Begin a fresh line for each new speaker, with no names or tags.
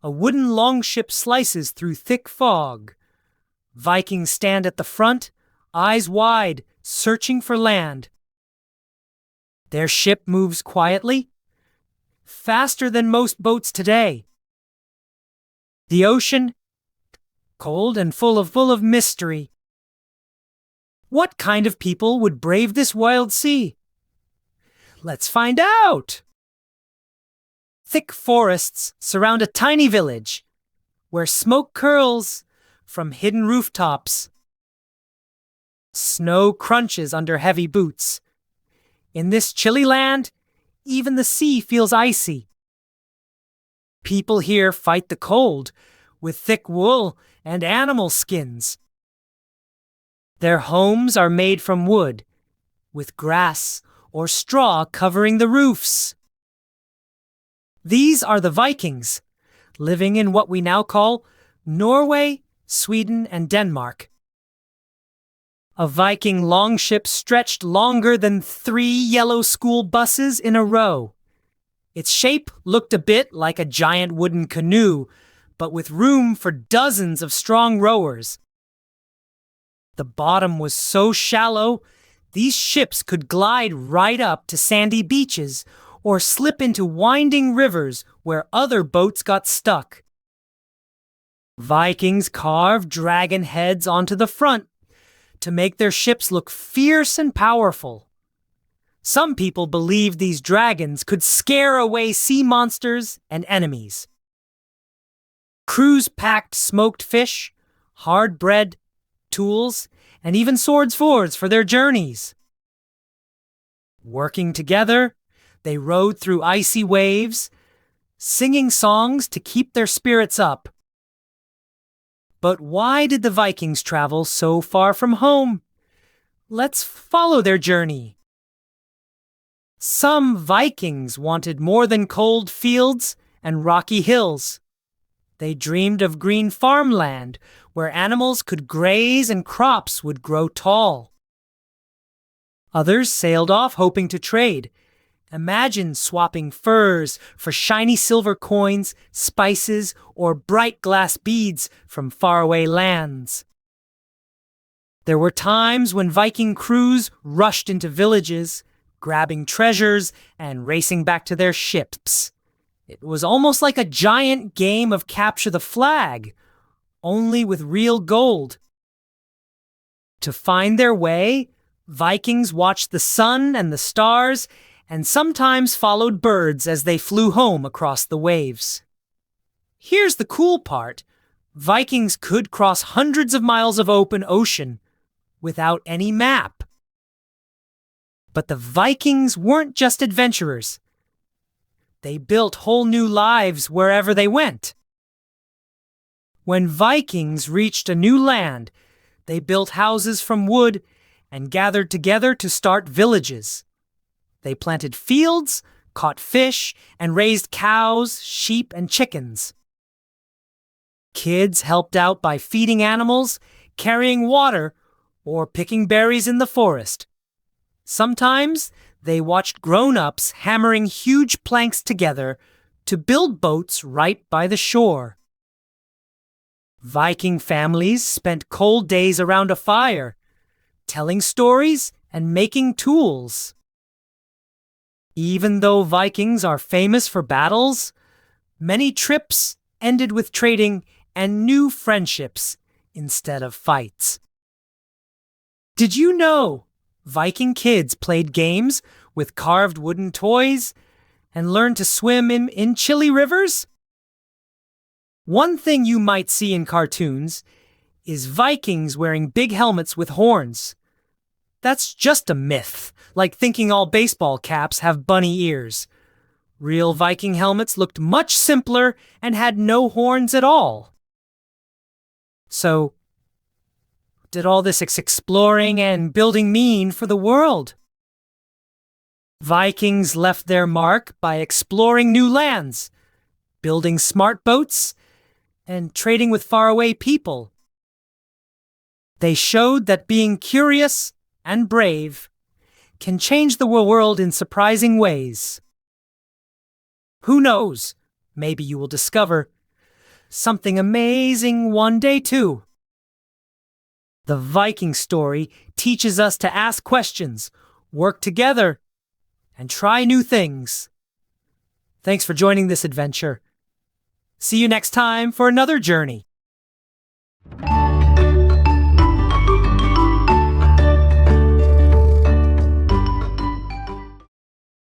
A wooden longship slices through thick fog. Vikings stand at the front, eyes wide, searching for land. Their ship moves quietly, faster than most boats today. The ocean, cold and full of mystery. What kind of people would brave this wild sea? Let's find out! Thick forests surround a tiny village, where smoke curls from hidden rooftops. Snow crunches under heavy boots. In this chilly land, even the sea feels icy. People here fight the cold with thick wool and animal skins. Their homes are made from wood, with grass or straw covering the roofs. These are the Vikings, living in what we now call Norway, Sweden, and Denmark. A Viking longship stretched longer than 3 yellow school buses in a row. Its shape looked a bit like a giant wooden canoe, but with room for dozens of strong rowers. The bottom was so shallow, these ships could glide right up to sandy beaches or slip into winding rivers where other boats got stuck. Vikings carved dragon heads onto the front to make their ships look fierce and powerful. Some people believed these dragons could scare away sea monsters and enemies. Crews packed smoked fish, hard bread, tools, and even swords for their journeys. Working together, they rode through icy waves, singing songs to keep their spirits up. But why did the Vikings travel so far from home? Let's follow their journey. Some Vikings wanted more than cold fields and rocky hills. They dreamed of green farmland where animals could graze and crops would grow tall. Others sailed off hoping to trade. Imagine swapping furs for shiny silver coins, spices, or bright glass beads from faraway lands. There were times when Viking crews rushed into villages, grabbing treasures and racing back to their ships. It was almost like a giant game of capture the flag, only with real gold. To find their way, Vikings watched the sun and the stars and sometimes followed birds as they flew home across the waves. Here's the cool part. Vikings could cross hundreds of miles of open ocean without any map. But the Vikings weren't just adventurers. They built whole new lives wherever they went. When Vikings reached a new land, they built houses from wood and gathered together to start villages. They planted fields, caught fish, and raised cows, sheep, and chickens. Kids helped out by feeding animals, carrying water, or picking berries in the forest. Sometimes they watched grown-ups hammering huge planks together to build boats right by the shore. Viking families spent cold days around a fire, telling stories and making tools. Even though Vikings are famous for battles, many trips ended with trading and new friendships instead of fights. Did you know Viking kids played games with carved wooden toys and learned to swim in chilly rivers? One thing you might see in cartoons is Vikings wearing big helmets with horns. That's just a myth, like thinking all baseball caps have bunny ears. Real Viking helmets looked much simpler and had no horns at all. So, what did all this exploring and building mean for the world? Vikings left their mark by exploring new lands, building smart boats, and trading with faraway people. They showed that being curious and brave can change the world in surprising ways. Who knows? Maybe you will discover something amazing one day too. The Viking story teaches us to ask questions, work together, and try new things. Thanks for joining this adventure. See you next time for another journey.